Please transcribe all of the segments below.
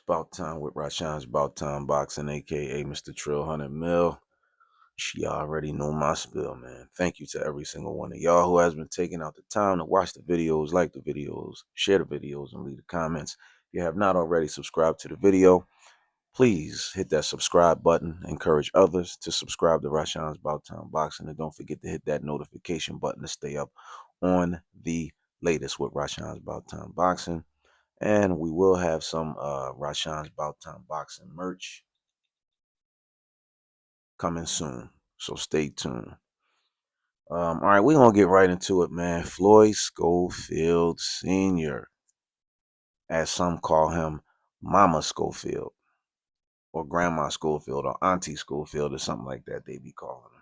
About time with Rashawn's About Time Boxing, aka Mr. Trill 100 Mil. Y'all already know my spill, man. Thank you to every single one of y'all who has been taking out the time to watch the videos, like the videos, share the videos, and leave the comments. If you have not already subscribed to the video, please hit that subscribe button. Encourage others to subscribe to Rashawn's About Time Boxing. And don't forget to hit that notification button to stay up on the latest with Rashawn's About Time Boxing. And we will have some Rashawn's About Time Boxing merch coming soon. So stay tuned. All right, we're going to get right into it, man. Floyd Schofield Sr., as some call him, Mama Schofield, or Grandma Schofield, or Auntie Schofield, or something like that they be calling him.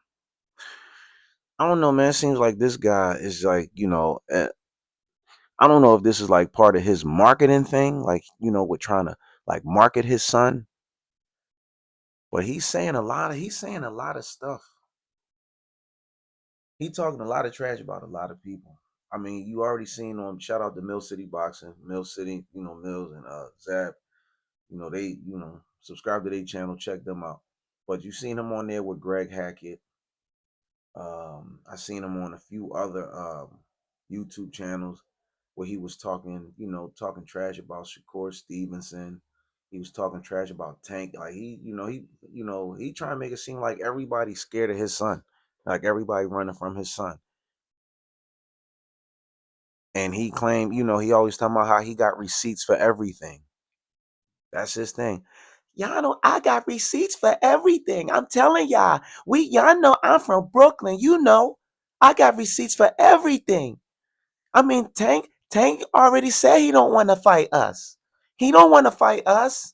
I don't know, man. It seems like this guy is like, I don't know if this is like part of his marketing thing, like, we're trying to like market his son. But he's saying a lot of stuff. He talking a lot of trash about a lot of people. I mean, you already seen on shout out to Mill City Boxing, Mill City, Mills and Zab. They, subscribe to their channel, check them out. But you seen him on there with Greg Hackett. I seen him on a few other YouTube channels where he was talking, talking trash about Shakur Stevenson. He was talking trash about Tank. Like he trying to make it seem like everybody's scared of his son, like everybody running from his son. And he claimed, he always talking about how he got receipts for everything. That's his thing. Y'all know I got receipts for everything. I'm telling y'all know I'm from Brooklyn. I got receipts for everything. I mean, Tank already said he don't want to fight us. He don't want to fight us.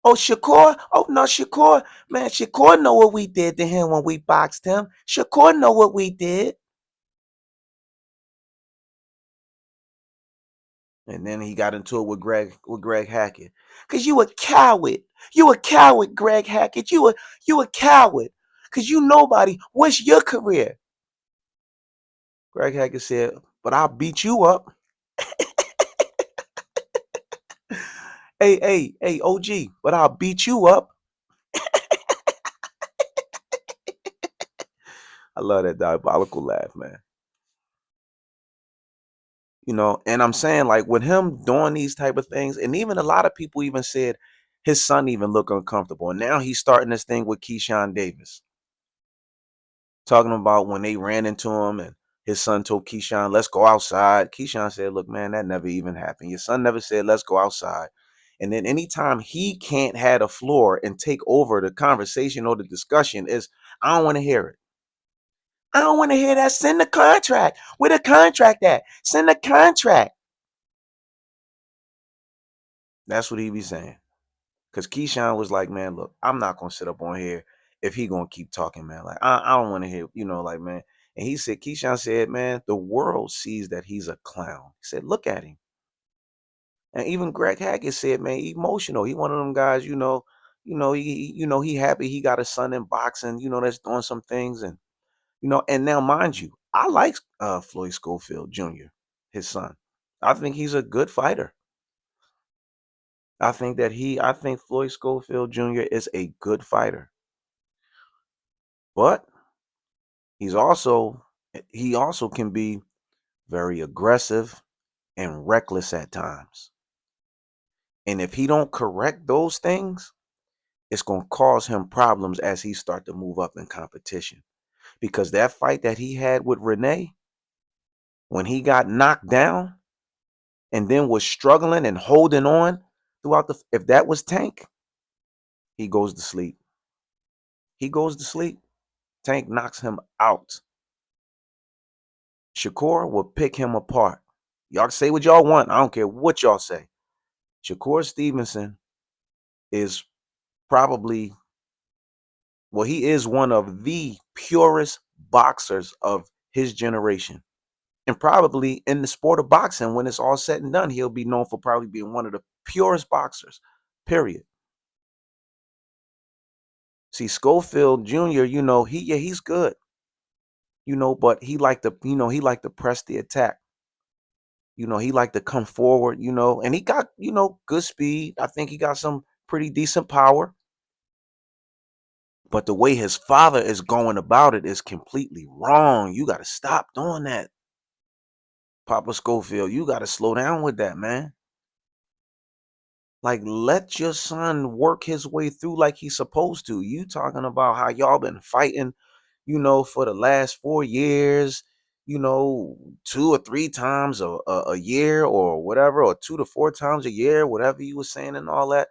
Oh, Shakur. Oh no, Shakur. Man, Shakur know what we did to him when we boxed him. Shakur know what we did. And then he got into it with Greg Hackett. Cause you a coward. You a coward, Greg Hackett. You a coward. Cause you nobody. What's your career? Greg Hackett said, but I'll beat you up. Hey, OG, but I'll beat you up. I love that diabolical laugh, man. And I'm saying, like, with him doing these type of things, and even a lot of people even said his son even look uncomfortable. And now he's starting this thing with KEYSHAWN Davis, talking about when they ran into him and his son told KEYSHAWN, let's go outside. KEYSHAWN said, look, man, that never even happened. Your son never said, let's go outside. And then anytime he can't have the floor and take over the conversation or the discussion is, I don't want to hear it. I don't want to hear that. Send the contract. Where the contract at? Send the contract. That's what he be saying. Because KEYSHAWN was like, man, look, I'm not going to sit up on here if he going to keep talking, man. Like, I don't want to hear, like, man. And he said, KEYSHAWN said, man, the world sees that he's a clown. He said, look at him. And even Greg Hackett said, man, emotional. He one of them guys, he happy he got a son in boxing, that's doing some things. And, and now, mind you, I like Floyd Schofield Jr., his son. I think he's a good fighter. I think Floyd Schofield Jr. is a good fighter. But he also can be very aggressive and reckless at times. And if he don't correct those things, it's going to cause him problems as he start to move up in competition. Because that fight that he had with Renee, when he got knocked down and then was struggling and holding on throughout if that was Tank, he goes to sleep. He goes to sleep. Tank knocks him out. Shakur will pick him apart. Y'all say what y'all want. I don't care what y'all say. Shakur Stevenson is probably, well, he is one of the purest boxers of his generation. And probably in the sport of boxing, when it's all said and done, he'll be known for probably being one of the purest boxers, period. See, Schofield Jr., he's good. But he like to press the attack. He liked to come forward, and he got, good speed. I think he got some pretty decent power. But the way his father is going about it is completely wrong. You got to stop doing that. Papa Schofield, you got to slow down with that, man. Like, let your son work his way through like he's supposed to. You talking about how y'all been fighting, for the last 4 years, 2 or 3 times a year or whatever, or 2 to 4 times a year, whatever you were saying and all that.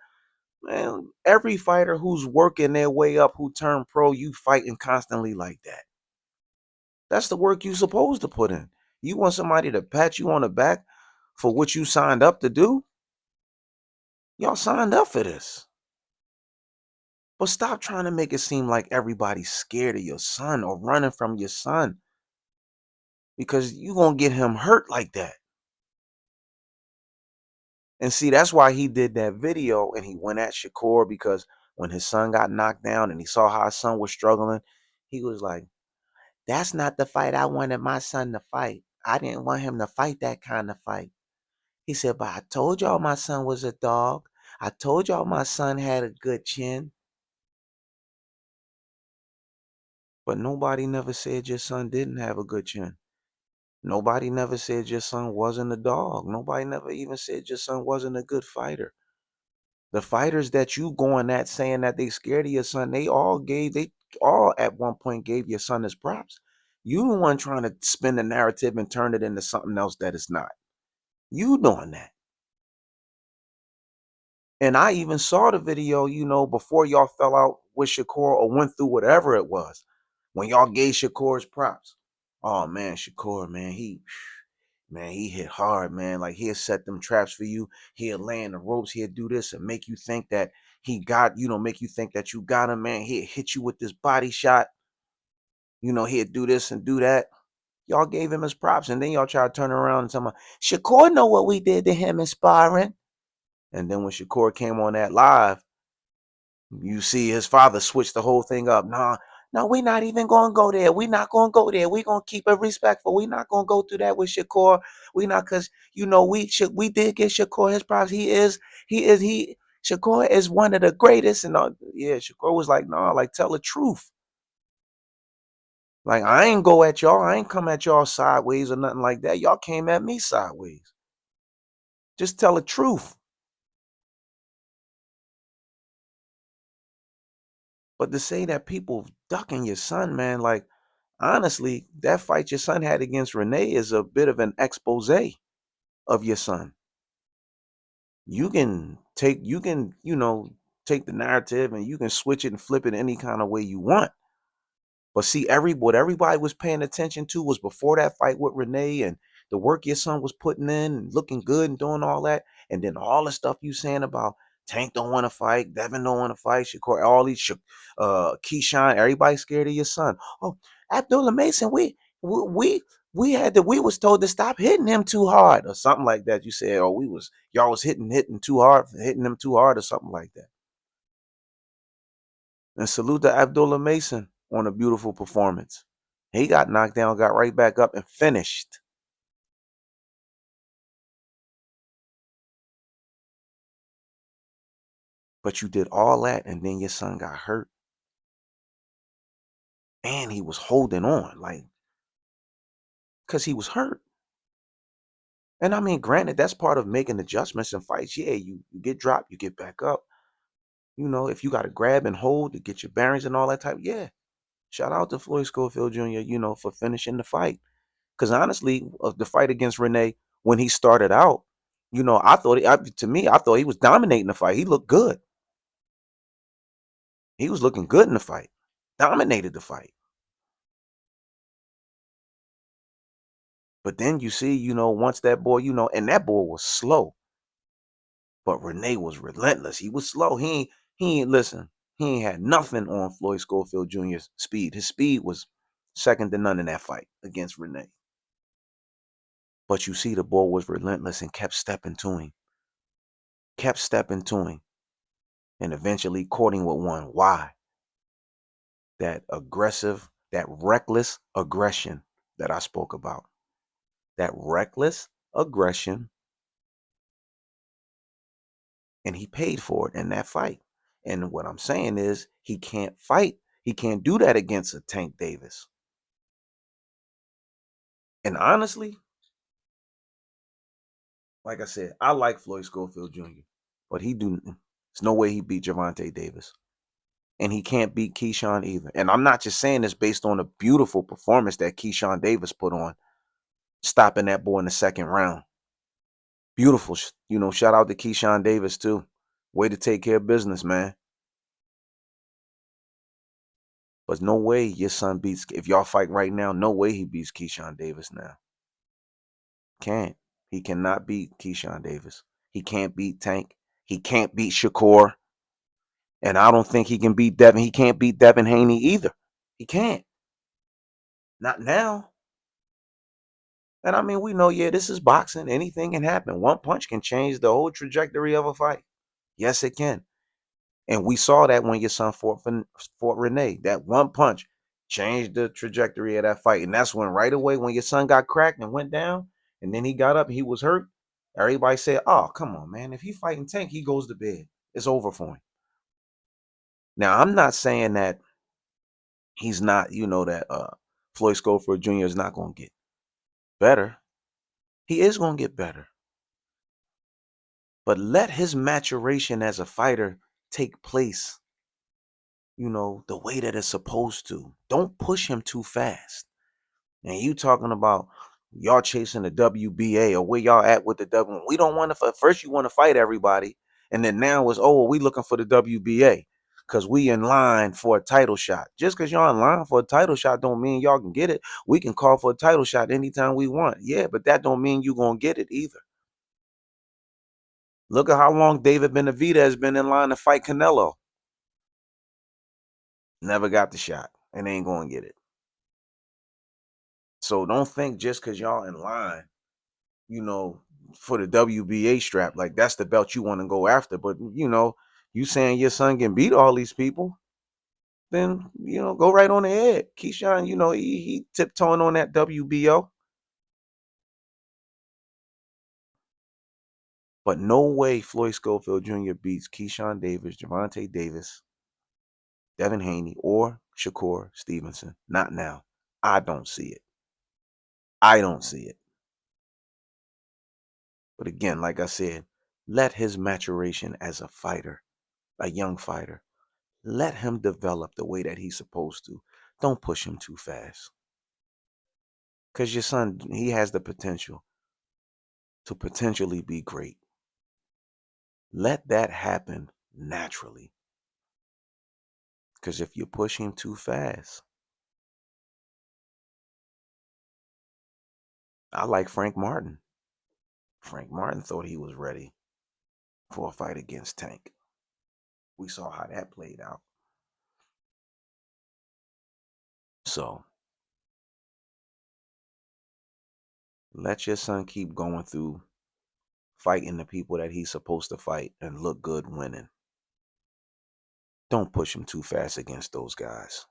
Man, every fighter who's working their way up, who turned pro, you fighting constantly like that. That's the work you supposed to put in. You want somebody to pat you on the back for what you signed up to do? Y'all signed up for this. But stop trying to make it seem like everybody's scared of your son or running from your son, because you going to get him hurt like that. And see, that's why he did that video and he went at Shakur, because when his son got knocked down and he saw how his son was struggling, he was like, that's not the fight I wanted my son to fight. I didn't want him to fight that kind of fight. He said, but I told y'all my son was a dog. I told y'all my son had a good chin. But nobody never said your son didn't have a good chin. Nobody never said your son wasn't a dog. Nobody never even said your son wasn't a good fighter. The fighters that you going at saying that they scared of your son, they all at one point gave your son his props. You the one trying to spin the narrative and turn it into something else that it's not. You doing that. And I even saw the video, before y'all fell out with Shakur or went through whatever it was, when y'all gave Shakur's props. Oh man, Shakur, man, he hit hard, man. Like, he'll set them traps for you. He'll lay in the ropes. He'll do this and make you think that make you think that you got him, man. He'll hit you with this body shot. He'll do this and do that. Y'all gave him his props, and then y'all try to turn around and tell me, Shakur know what we did to him in sparring. And then when Shakur came on that live, you see his father switch the whole thing up. Nah, no, we're not even going to go there. We're not going to go there. We're going to keep it respectful. We're not going to go through that with Shakur. We not, because, we did get Shakur his props. Shakur is one of the greatest. And yeah, Shakur was like, nah, like, tell the truth. Like, I ain't go at y'all. I ain't come at y'all sideways or nothing like that. Y'all came at me sideways. Just tell the truth. But to say that people ducking your son, man, like, honestly, that fight your son had against Renee is a bit of an expose of your son. You can take the narrative and you can switch it and flip it any kind of way you want. But see, what everybody was paying attention to was before that fight with Renee and the work your son was putting in and looking good and doing all that. And then all the stuff you saying about Tank don't want to fight, Devin don't want to fight, Shakur, all these KEYSHAWN, everybody scared of your son. Oh, Abdullah Mason, we was told to stop hitting him too hard or something like that. You said, oh, y'all was hitting too hard, hitting him too hard or something like that. And salute to Abdullah Mason on a beautiful performance. He got knocked down, got right back up, and finished. But you did all that, and then your son got hurt. And he was holding on, like, because he was hurt. And I mean, granted, that's part of making adjustments in fights. Yeah, you get dropped, you get back up. If you got to grab and hold to get your bearings and all that type, yeah. Shout out to Floyd Schofield Jr., for finishing the fight. Because honestly, the fight against Renee, when he started out, I thought he was dominating the fight. He looked good. He was looking good in the fight. Dominated the fight. But then you see, once that boy, and that boy was slow. But Renee was relentless. He was slow. He ain't listen. He ain't had nothing on Floyd Schofield Jr.'s speed. His speed was second to none in that fight against Renee. But you see, the boy was relentless and kept stepping to him. Kept stepping to him. And eventually caught him with one. Why? That aggressive, that reckless aggression that I spoke about. That reckless aggression, and he paid for it in that fight. And what I'm saying is he can't fight. He can't do that against a Tank Davis. And honestly, like I said, I like Floyd Schofield Jr., but there's no way he beat Gervonta Davis. And he can't beat KEYSHAWN either. And I'm not just saying this based on the beautiful performance that KEYSHAWN Davis put on, stopping that boy in the second round. Beautiful. Shout out to KEYSHAWN Davis too. Way to take care of business, man. But no way your son beats, if y'all fight right now, no way he beats KEYSHAWN Davis now. Can't. He cannot beat KEYSHAWN Davis. He can't beat Tank. He can't beat SHAKUR. And I don't think he can beat Devin. He can't beat Devin Haney either. He can't. Not now. And I mean, we know, yeah, this is boxing. Anything can happen. One punch can change the whole trajectory of a fight. Yes, it can. And we saw that when your son fought Renee. That one punch changed the trajectory of that fight. And that's when right away when your son got cracked and went down, and then he got up, he was hurt. Everybody said, oh, come on, man. If he fighting Tank, he goes to bed. It's over for him. Now, I'm not saying that he's not, that Floyd Schofield Jr. is not going to get better. He is going to get better. But let his maturation as a fighter take place, the way that it's supposed to. Don't push him too fast. And you talking about y'all chasing the WBA or where y'all at with the W. We don't want to, first you want to fight everybody. And then now it's, oh, we looking for the WBA because we in line for a title shot. Just because y'all in line for a title shot don't mean y'all can get it. We can call for a title shot anytime we want. Yeah, but that don't mean you going to get it either. Look at how long David Benavidez has been in line to fight Canelo. Never got the shot and ain't going to get it. So don't think just because y'all in line, for the WBA strap, like that's the belt you want to go after. But, you saying your son can beat all these people, then, go right on ahead. KEYSHAWN, he tiptoeing on that WBO. But no way Floyd Schofield Jr. beats KEYSHAWN Davis, Gervonta Davis, Devin Haney, or SHAKUR Stevenson. Not now. I don't see it. I don't see it. But again, like I said, let his maturation as a fighter, a young fighter, let him develop the way that he's supposed to. Don't push him too fast. Because your son, he has the potential to potentially be great. Let that happen naturally. Because if you push him too fast, I like Frank Martin. Frank Martin thought he was ready for a fight against Tank. We saw how that played out. So let your son keep going through fighting the people that he's supposed to fight and look good winning. Don't push him too fast against those guys.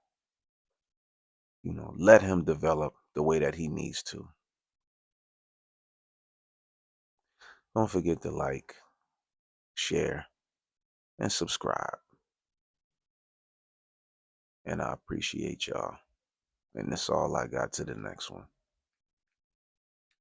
Let him develop the way that he needs to. Don't forget to like, share, and subscribe. And I appreciate y'all. And that's all I got to the next one.